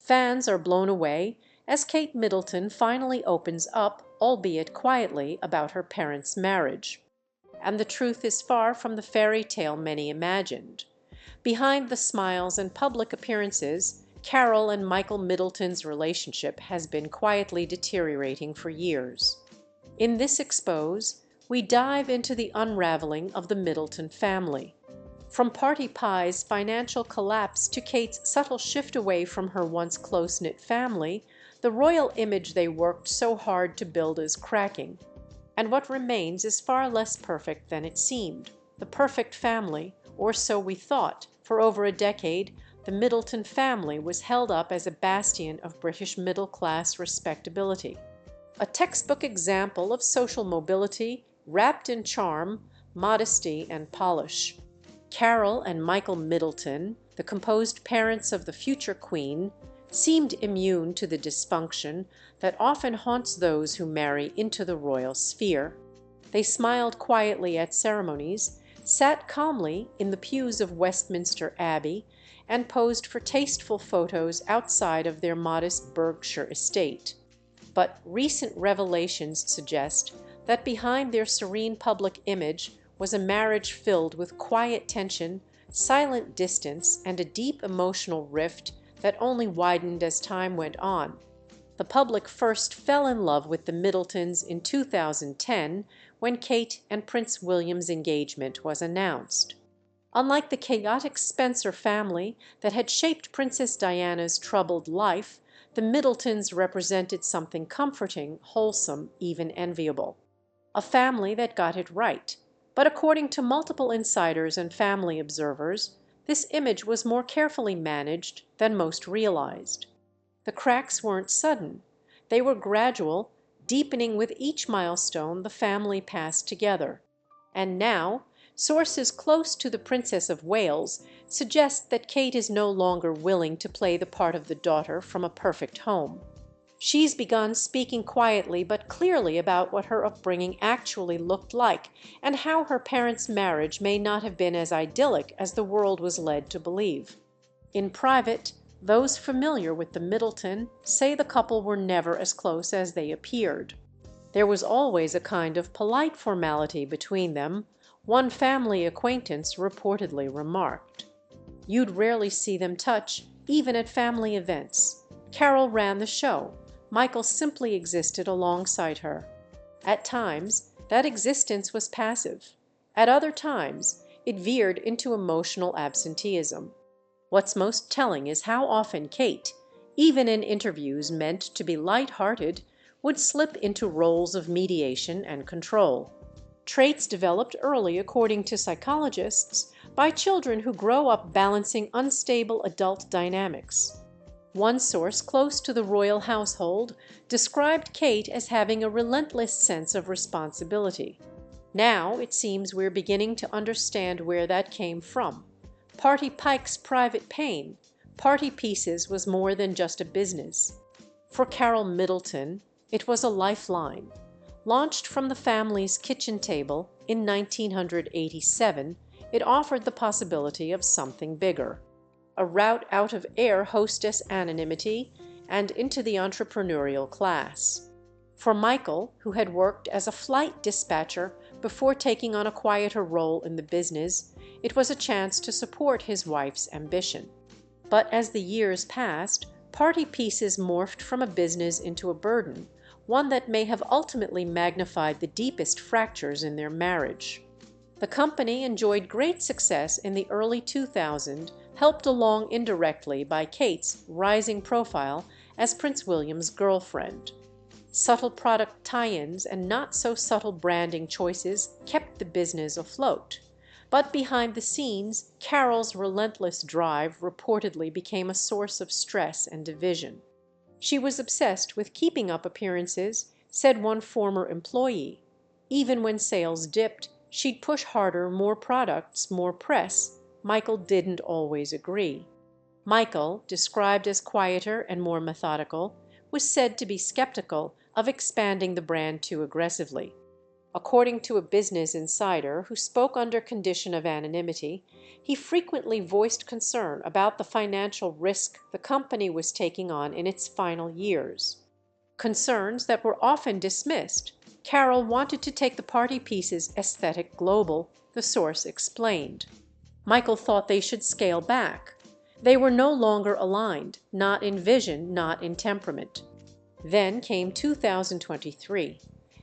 Fans are blown away as Kate Middleton finally opens up, albeit quietly, about her parents' marriage. And the truth is far from the fairy tale many imagined. Behind the smiles and public appearances, Carol and Michael Middleton's relationship has been quietly deteriorating for years. In this expose, we dive into the unraveling of the Middleton family. From Party Pie's financial collapse to Kate's subtle shift away from her once close-knit family, the royal image they worked so hard to build is cracking. And what remains is far less perfect than it seemed. The perfect family, or so we thought. For over a decade, the Middleton family was held up as a bastion of British middle-class respectability. A textbook example of social mobility wrapped in charm, modesty, and polish. Carol and Michael Middleton, the composed parents of the future queen, seemed immune to the dysfunction that often haunts those who marry into the royal sphere. They smiled quietly at ceremonies, sat calmly in the pews of Westminster Abbey, and posed for tasteful photos outside of their modest Berkshire estate. But recent revelations suggest that behind their serene public image was a marriage filled with quiet tension, silent distance, and a deep emotional rift that only widened as time went on. The public first fell in love with the Middletons in 2010 when Kate and Prince William's engagement was announced. Unlike the chaotic Spencer family that had shaped Princess Diana's troubled life, the Middletons represented something comforting, wholesome, even enviable. A family that got it right. But according to multiple insiders and family observers, this image was more carefully managed than most realized. The cracks weren't sudden. They were gradual, deepening with each milestone the family passed together. And now, sources close to the Princess of Wales suggest that Kate is no longer willing to play the part of the daughter from a perfect home. She's begun speaking quietly but clearly about what her upbringing actually looked like and how her parents' marriage may not have been as idyllic as the world was led to believe. In private, those familiar with the Middleton say the couple were never as close as they appeared. There was always a kind of polite formality between them, one family acquaintance reportedly remarked. You'd rarely see them touch, even at family events. Carol ran the show. Michael simply existed alongside her. At times, that existence was passive. At other times, it veered into emotional absenteeism. What's most telling is how often Kate, even in interviews meant to be light-hearted, would slip into roles of mediation and control. Traits developed early, according to psychologists, by children who grow up balancing unstable adult dynamics. One source close to the royal household described Kate as having a relentless sense of responsibility. Now it seems we're beginning to understand where that came from. Party Pike's private pain, Party Pieces was more than just a business. For Carol Middleton, it was a lifeline. Launched from the family's kitchen table in 1987, it offered the possibility of something bigger. A route out of air hostess anonymity and into the entrepreneurial class. For Michael, who had worked as a flight dispatcher before taking on a quieter role in the business, it was a chance to support his wife's ambition. But as the years passed, Party Pieces morphed from a business into a burden, one that may have ultimately magnified the deepest fractures in their marriage. The company enjoyed great success in the early 2000s, helped along indirectly by Kate's rising profile as Prince William's girlfriend. Subtle product tie-ins and not-so-subtle branding choices kept the business afloat. But behind the scenes, Carol's relentless drive reportedly became a source of stress and division. She was obsessed with keeping up appearances, said one former employee. Even when sales dipped, she'd push harder, more products, more press. Michael didn't always agree. Michael, described as quieter and more methodical, was said to be skeptical of expanding the brand too aggressively. According to a business insider who spoke under condition of anonymity, he frequently voiced concern about the financial risk the company was taking on in its final years. Concerns that were often dismissed. Carroll wanted to take the party pieces aesthetic global, the source explained. Michael thought they should scale back. They were no longer aligned, not in vision, not in temperament. Then came 2023.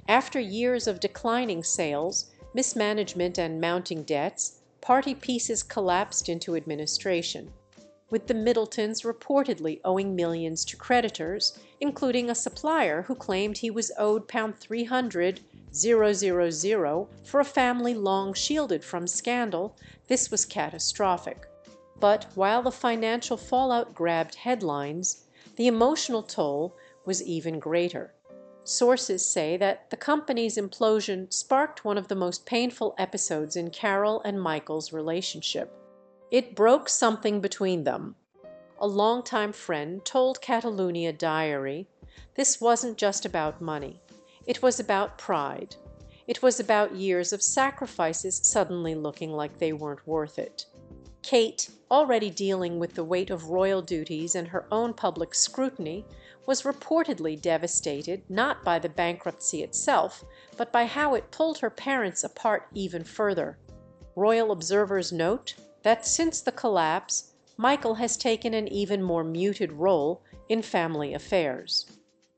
After years of declining sales, mismanagement and mounting debts, party pieces collapsed into administration, with the Middletons reportedly owing millions to creditors, including a supplier who claimed he was owed £300,000 for a family long shielded from scandal. This was catastrophic. But while the financial fallout grabbed headlines, the emotional toll was even greater. Sources say that the company's implosion sparked one of the most painful episodes in Carroll and Michael's relationship. It broke something between them. A longtime friend told Catalunya Diary, this wasn't just about money. It was about pride. It was about years of sacrifices suddenly looking like they weren't worth it. Kate, already dealing with the weight of royal duties and her own public scrutiny, was reportedly devastated not by the bankruptcy itself, but by how it pulled her parents apart even further. Royal observers note that since the collapse, Michael has taken an even more muted role in family affairs.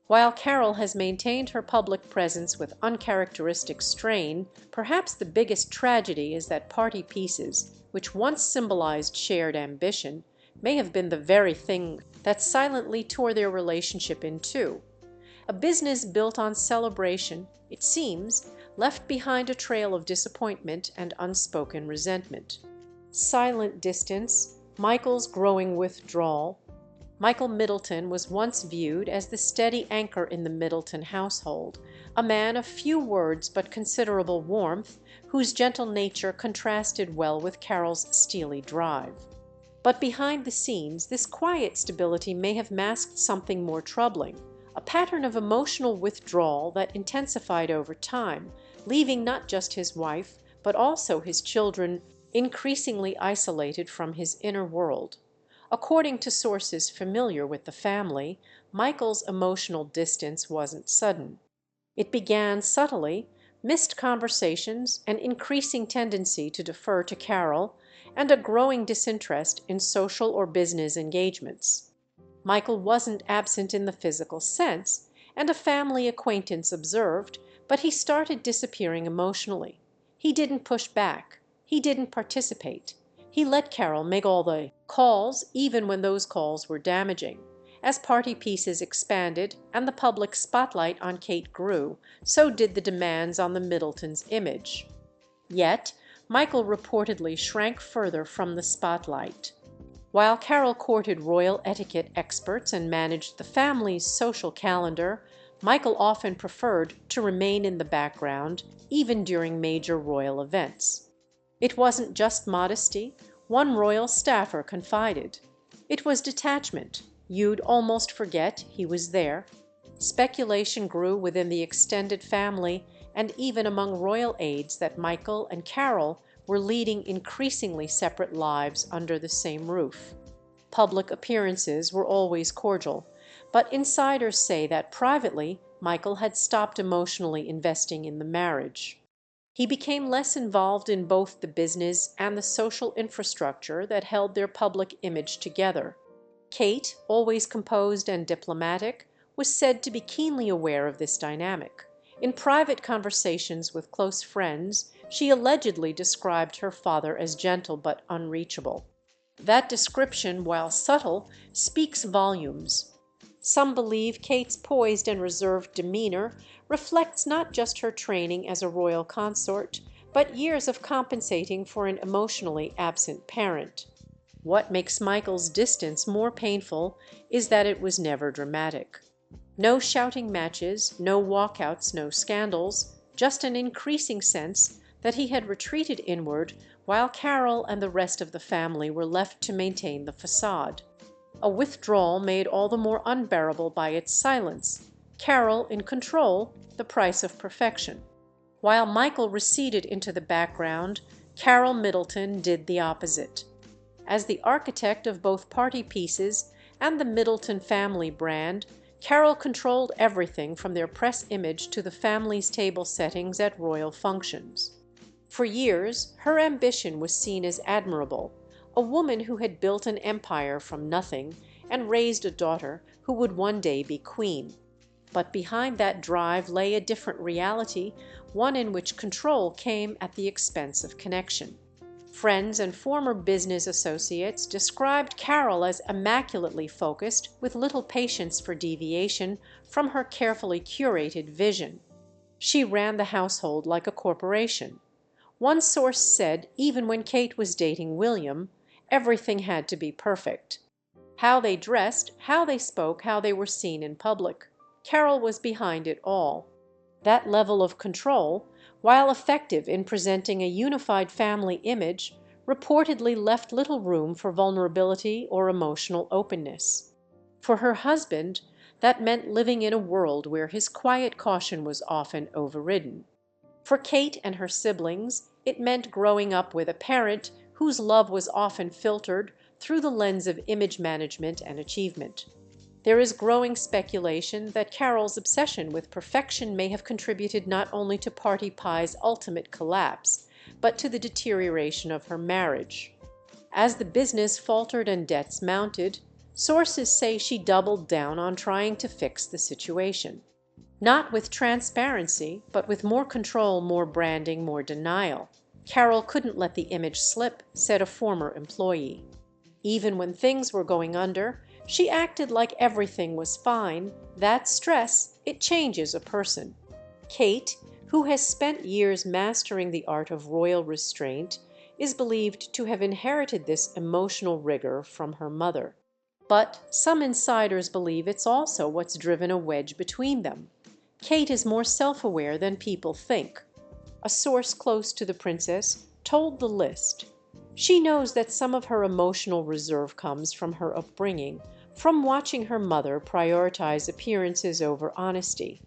While Carroll has maintained her public presence with uncharacteristic strain, perhaps the biggest tragedy is that party pieces, which once symbolized shared ambition, may have been the very thing that silently tore their relationship in two. A business built on celebration, it seems, left behind a trail of disappointment and unspoken resentment. Silent distance, Michael's growing withdrawal. Michael Middleton was once viewed as the steady anchor in the Middleton household, a man of few words but considerable warmth, whose gentle nature contrasted well with Carroll's steely drive. But behind the scenes, this quiet stability may have masked something more troubling, a pattern of emotional withdrawal that intensified over time, leaving not just his wife, but also his children increasingly isolated from his inner world. According to sources familiar with the family, Michael's emotional distance wasn't sudden. It began subtly, missed conversations, an increasing tendency to defer to Carroll, and a growing disinterest in social or business engagements. Michael wasn't absent in the physical sense, and a family acquaintance observed, but he started disappearing emotionally. He didn't push back. He didn't participate. He let Carroll make all the calls, even when those calls were damaging. As party pieces expanded and the public spotlight on Kate grew, so did the demands on the Middletons' image. Yet, Michael reportedly shrank further from the spotlight. While Carroll courted royal etiquette experts and managed the family's social calendar, Michael often preferred to remain in the background, even during major royal events. It wasn't just modesty, one royal staffer confided. It was detachment. You'd almost forget he was there. Speculation grew within the extended family and even among royal aides that Michael and Carroll were leading increasingly separate lives under the same roof. Public appearances were always cordial, but insiders say that privately Michael had stopped emotionally investing in the marriage. He became less involved in both the business and the social infrastructure that held their public image together. Kate, always composed and diplomatic, was said to be keenly aware of this dynamic. In private conversations with close friends, she allegedly described her father as gentle but unreachable. That description, while subtle, speaks volumes. Some believe Kate's poised and reserved demeanor reflects not just her training as a royal consort, but years of compensating for an emotionally absent parent. What makes Michael's distance more painful is that it was never dramatic. No shouting matches, no walkouts, no scandals, just an increasing sense that he had retreated inward while Carroll and the rest of the family were left to maintain the facade. A withdrawal made all the more unbearable by its silence. Carroll in control, the price of perfection. While Michael receded into the background, Carol Middleton did the opposite. As the architect of both party pieces and the Middleton family brand, Carol controlled everything from their press image to the family's table settings at royal functions. For years, her ambition was seen as admirable, a woman who had built an empire from nothing and raised a daughter who would one day be queen. But behind that drive lay a different reality, one in which control came at the expense of connection. Friends and former business associates described Carol as immaculately focused, with little patience for deviation from her carefully curated vision. She ran the household like a corporation. One source said even when Kate was dating William, everything had to be perfect. How they dressed, how they spoke, how they were seen in public. Carol was behind it all. That level of control, while effective in presenting a unified family image, reportedly left little room for vulnerability or emotional openness. For her husband, that meant living in a world where his quiet caution was often overridden. For Kate and her siblings, it meant growing up with a parent whose love was often filtered through the lens of image management and achievement. There is growing speculation that Carol's obsession with perfection may have contributed not only to Party Pie's ultimate collapse, but to the deterioration of her marriage. As the business faltered and debts mounted, sources say she doubled down on trying to fix the situation. Not with transparency, but with more control, more branding, more denial. Carol couldn't let the image slip, said a former employee. Even when things were going under, she acted like everything was fine. That stress, it changes a person. Kate, who has spent years mastering the art of royal restraint, is believed to have inherited this emotional rigor from her mother. But some insiders believe it's also what's driven a wedge between them. Kate is more self-aware than people think. A source close to the princess told the list. She knows that some of her emotional reserve comes from her upbringing, from watching her mother prioritize appearances over honesty.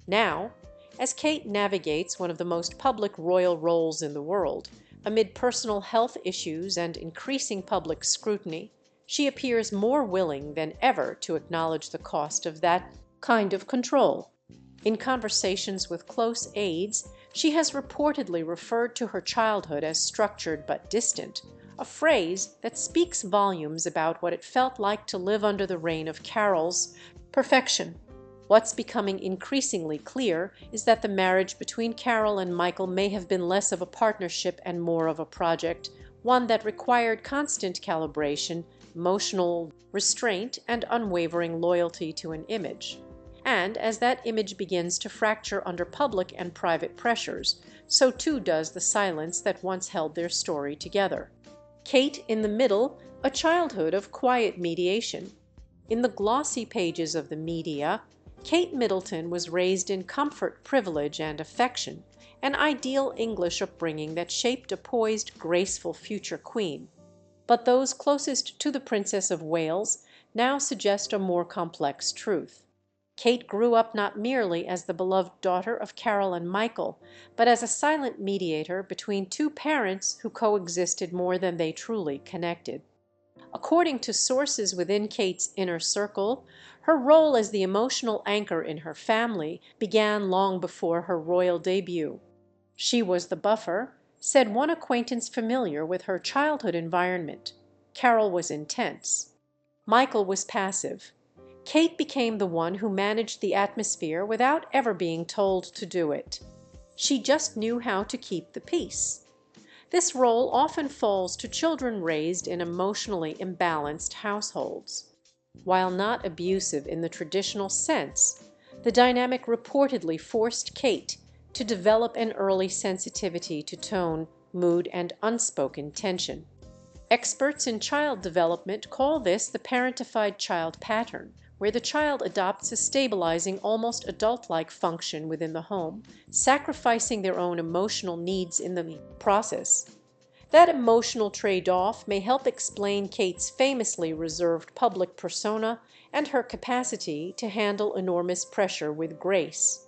Now, as Kate navigates one of the most public royal roles in the world, amid personal health issues and increasing public scrutiny, she appears more willing than ever to acknowledge the cost of that kind of control. In conversations with close aides, she has reportedly referred to her childhood as structured but distant, a phrase that speaks volumes about what it felt like to live under the reign of Carol's perfection. What's becoming increasingly clear is that the marriage between Carol and Michael may have been less of a partnership and more of a project, one that required constant calibration, emotional restraint, and unwavering loyalty to an image. And as that image begins to fracture under public and private pressures, so too does the silence that once held their story together. Kate in the middle, a childhood of quiet mediation. In the glossy pages of the media, Kate Middleton was raised in comfort, privilege, and affection, an ideal English upbringing that shaped a poised, graceful future queen. But those closest to the Princess of Wales now suggest a more complex truth. Kate grew up not merely as the beloved daughter of Carol and Michael, but as a silent mediator between two parents who coexisted more than they truly connected. According to sources within Kate's inner circle, her role as the emotional anchor in her family began long before her royal debut. She was the buffer, said one acquaintance familiar with her childhood environment. Carol was intense. Michael was passive. Kate became the one who managed the atmosphere without ever being told to do it. She just knew how to keep the peace. This role often falls to children raised in emotionally imbalanced households. While not abusive in the traditional sense, the dynamic reportedly forced Kate to develop an early sensitivity to tone, mood, and unspoken tension. Experts in child development call this the parentified child pattern, where the child adopts a stabilizing, almost adult-like function within the home, sacrificing their own emotional needs in the process. That emotional trade-off may help explain Kate's famously reserved public persona and her capacity to handle enormous pressure with grace.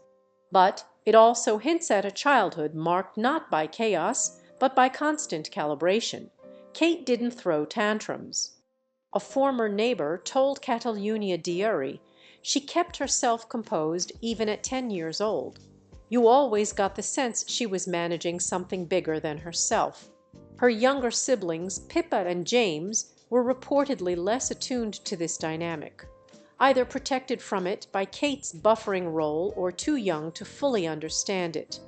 But It also hints at a childhood marked not by chaos, but by constant calibration. Kate didn't throw tantrums. A former neighbor told Catalunya Diary she kept herself composed even at 10 years old. You always got the sense she was managing something bigger than herself. Her younger siblings, Pippa and James, were reportedly less attuned to this dynamic, either protected from it by Kate's buffering role or too young to fully understand it.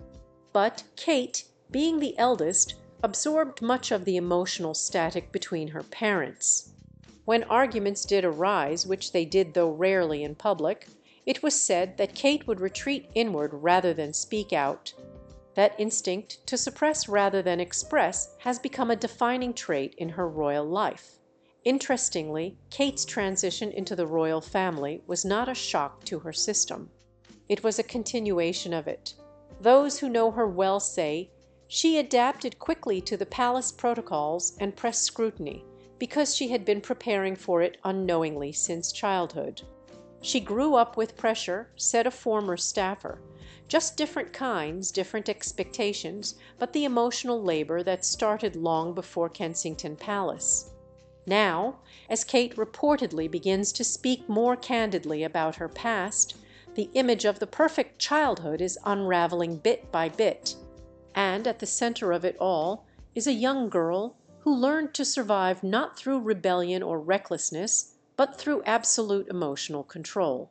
But Kate, being the eldest, absorbed much of the emotional static between her parents. When arguments did arise, which they did though rarely in public, it was said that Kate would retreat inward rather than speak out. That instinct to suppress rather than express has become a defining trait in her royal life. Interestingly, Kate's transition into the royal family was not a shock to her system. It was a continuation of it. Those who know her well say she adapted quickly to the palace protocols and press scrutiny because she had been preparing for it unknowingly since childhood. She grew up with pressure, said a former staffer, just different kinds, different expectations, but the emotional labor that started long before Kensington Palace. Now, as Kate reportedly begins to speak more candidly about her past, the image of the perfect childhood is unraveling bit by bit. And at the center of it all is a young girl who learned to survive not through rebellion or recklessness, but through absolute emotional control.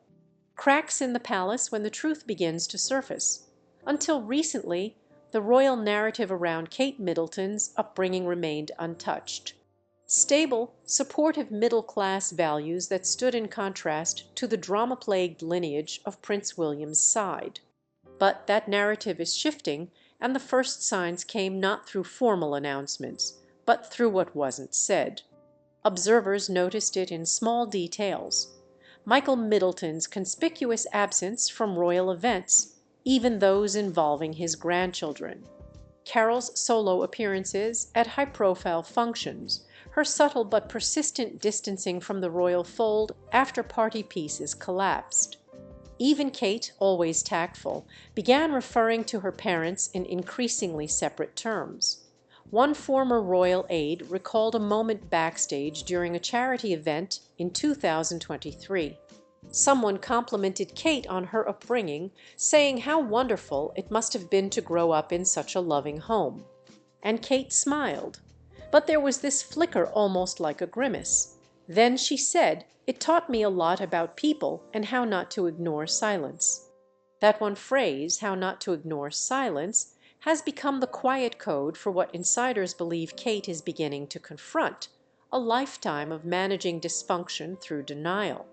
Cracks in the palace when the truth begins to surface. Until recently, the royal narrative around Kate Middleton's upbringing remained untouched. Stable, supportive middle-class values that stood in contrast to the drama-plagued lineage of Prince William's side. But that narrative is shifting, and the first signs came not through formal announcements, but through what wasn't said. Observers noticed it in small details. Michael Middleton's conspicuous absence from royal events, even those involving his grandchildren. Carol's solo appearances at high-profile functions, her subtle but persistent distancing from the royal fold after party pieces collapsed. Even Kate, always tactful, began referring to her parents in increasingly separate terms. One former royal aide recalled a moment backstage during a charity event in 2023. Someone complimented Kate on her upbringing, saying how wonderful it must have been to grow up in such a loving home. And Kate smiled. But there was this flicker almost like a grimace. Then she said, "It taught me a lot about people and how not to ignore silence." That one phrase, how not to ignore silence, has become the quiet code for what insiders believe Kate is beginning to confront, a lifetime of managing dysfunction through denial.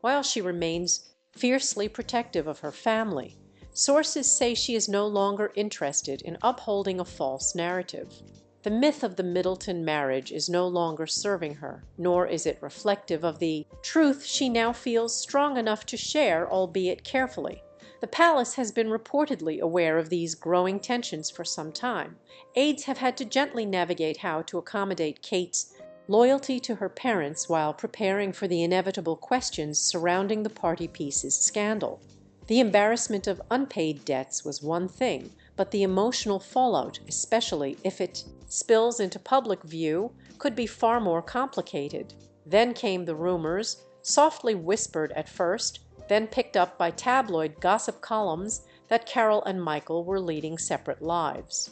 While she remains fiercely protective of her family, sources say she is no longer interested in upholding a false narrative. The myth of the Middleton marriage is no longer serving her, nor is it reflective of the truth she now feels strong enough to share, albeit carefully. The palace has been reportedly aware of these growing tensions for some time. Aides have had to gently navigate how to accommodate Kate's loyalty to her parents while preparing for the inevitable questions surrounding the party pieces scandal. The embarrassment of unpaid debts was one thing, but the emotional fallout, especially if it spills into public view, could be far more complicated. Then came the rumors, softly whispered at first, then picked up by tabloid gossip columns, that Carol and Michael were leading separate lives.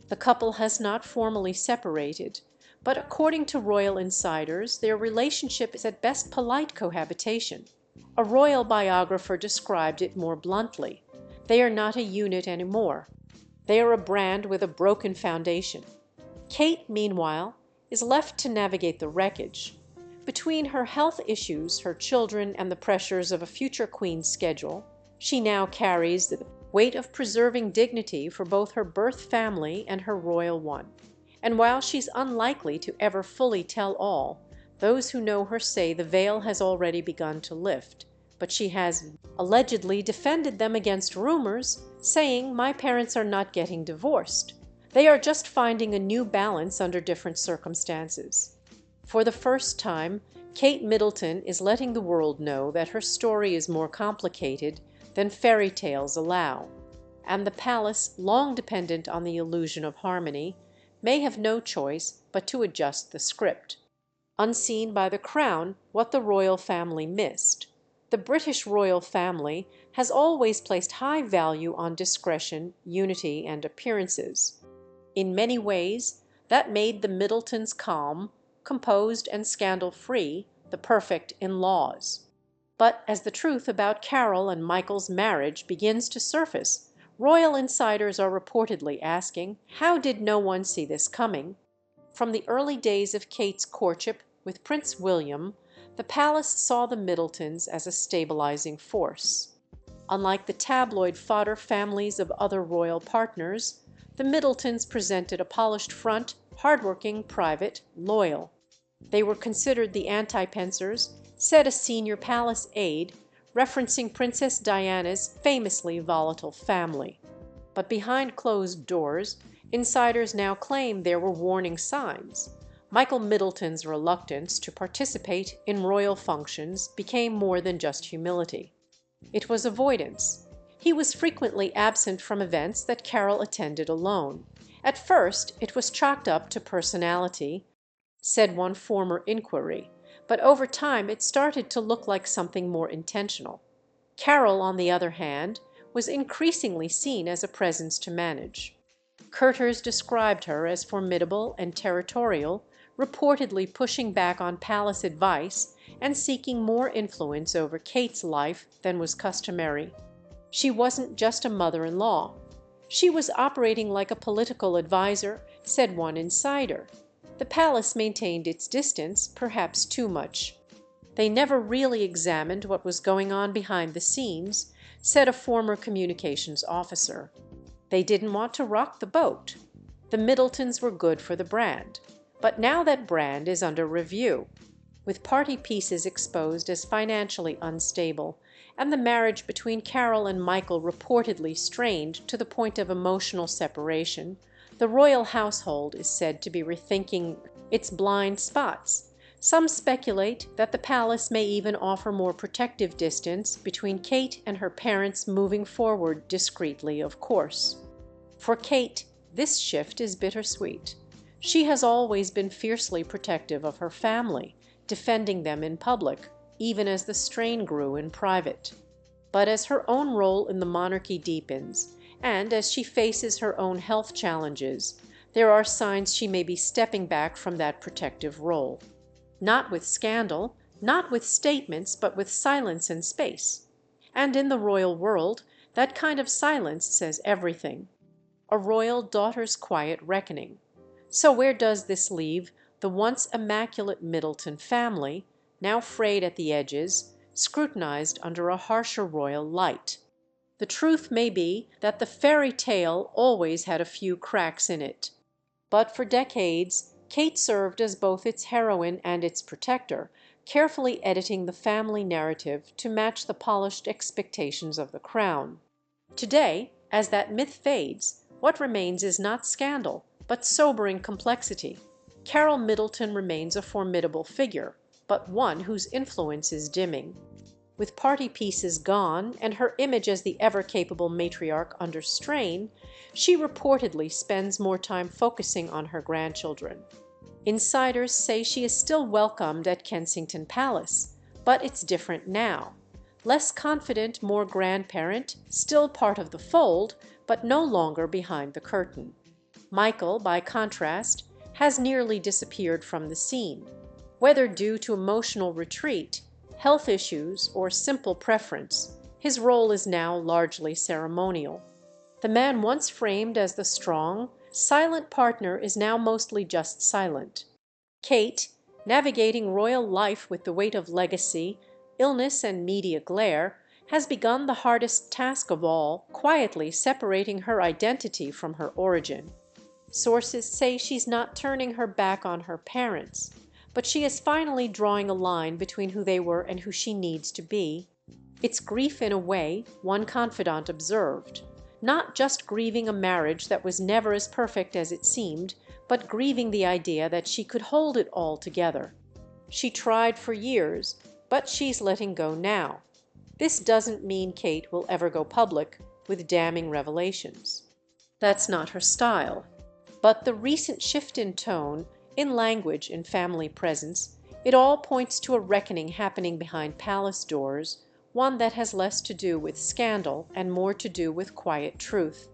The couple has not formally separated, but according to royal insiders, their relationship is at best polite cohabitation. A royal biographer described it more bluntly. They are not a unit anymore. They are a brand with a broken foundation. Kate, meanwhile, is left to navigate the wreckage. Between her health issues, her children, and the pressures of a future queen's schedule, she now carries the weight of preserving dignity for both her birth family and her royal one. And while she's unlikely to ever fully tell all, those who know her say the veil has already begun to lift. But she has allegedly defended them against rumors, saying, "My parents are not getting divorced. They are just finding a new balance under different circumstances." For the first time, Kate Middleton is letting the world know that her story is more complicated than fairy tales allow. and the palace, long dependent on the illusion of harmony, may have no choice but to adjust the script. Unseen by the Crown, what the royal family missed. The British royal family has always placed high value on discretion, unity, and appearances. In many ways that made the Middletons calm, composed, and scandal-free, the perfect in laws. But as the truth about Carol and Michael's marriage begins to surface, royal insiders are reportedly asking, how did no one see this coming? From the early days of Kate's courtship with Prince William, the palace saw the Middletons as a stabilizing force. Unlike the tabloid fodder families of other royal partners, the Middletons presented a polished front, hardworking, private, loyal. They were considered the anti-Pensers, said a senior palace aide, referencing Princess Diana's famously volatile family. But behind closed doors, insiders now claim there were warning signs. Michael Middleton's reluctance to participate in royal functions became more than just humility. It was avoidance. He was frequently absent from events that Carol attended alone. At first it was chalked up to personality, said one former inquiry, but over time it started to look like something more intentional. Carol, on the other hand, was increasingly seen as a presence to manage. Curters described her as formidable and territorial, reportedly pushing back on palace advice and seeking more influence over Kate's life than was customary. She wasn't just a mother-in-law. She was operating like a political advisor, said one insider. The palace maintained its distance, perhaps too much. They never really examined what was going on behind the scenes, said a former communications officer. They didn't want to rock the boat. The Middletons were good for the brand. But now that brand is under review, with party pieces exposed as financially unstable, and the marriage between Carol and Michael reportedly strained to the point of emotional separation, the royal household is said to be rethinking its blind spots. Some speculate that the palace may even offer more protective distance between Kate and her parents, moving forward discreetly, of course. For Kate, this shift is bittersweet. She has always been fiercely protective of her family, defending them in public, even as the strain grew in private. But as her own role in the monarchy deepens, and as she faces her own health challenges, there are signs she may be stepping back from that protective role. Not with scandal, not with statements, but with silence and space. And in the royal world, that kind of silence says everything. A royal daughter's quiet reckoning. So where does this leave the once immaculate Middleton family, now frayed at the edges, scrutinized under a harsher royal light? The truth may be that the fairy tale always had a few cracks in it. But for decades, Kate served as both its heroine and its protector, carefully editing the family narrative to match the polished expectations of the Crown. Today, as that myth fades, what remains is not scandal, but sobering complexity. Carol Middleton remains a formidable figure, but one whose influence is dimming. With party pieces gone and her image as the ever-capable matriarch under strain, she reportedly spends more time focusing on her grandchildren. Insiders say she is still welcomed at Kensington Palace, but it's different now. Less confident, more grandparent, still part of the fold, but no longer behind the curtain. Michael, by contrast, has nearly disappeared from the scene. Whether due to emotional retreat, health issues, or simple preference, his role is now largely ceremonial. The man once framed as the strong, silent partner is now mostly just silent. Kate, navigating royal life with the weight of legacy, illness, and media glare, has begun the hardest task of all, quietly separating her identity from her origin. Sources say she's not turning her back on her parents, but she is finally drawing a line between who they were and who she needs to be. It's grief in a way, one confidant observed. Not just grieving a marriage that was never as perfect as it seemed, but grieving the idea that she could hold it all together. She tried for years, but she's letting go now. This doesn't mean Kate will ever go public. with damning revelations. That's not her style. But the recent shift in tone, in language, in family presence, it all points to a reckoning happening behind palace doors, one that has less to do with scandal and more to do with quiet truth.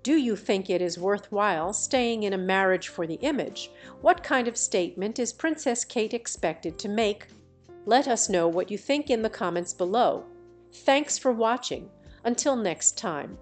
Do you think it is worth while staying in a marriage for the image? What kind of statement is Princess Kate expected to make? Let us know what you think in the comments below. Thanks for watching. Until next time.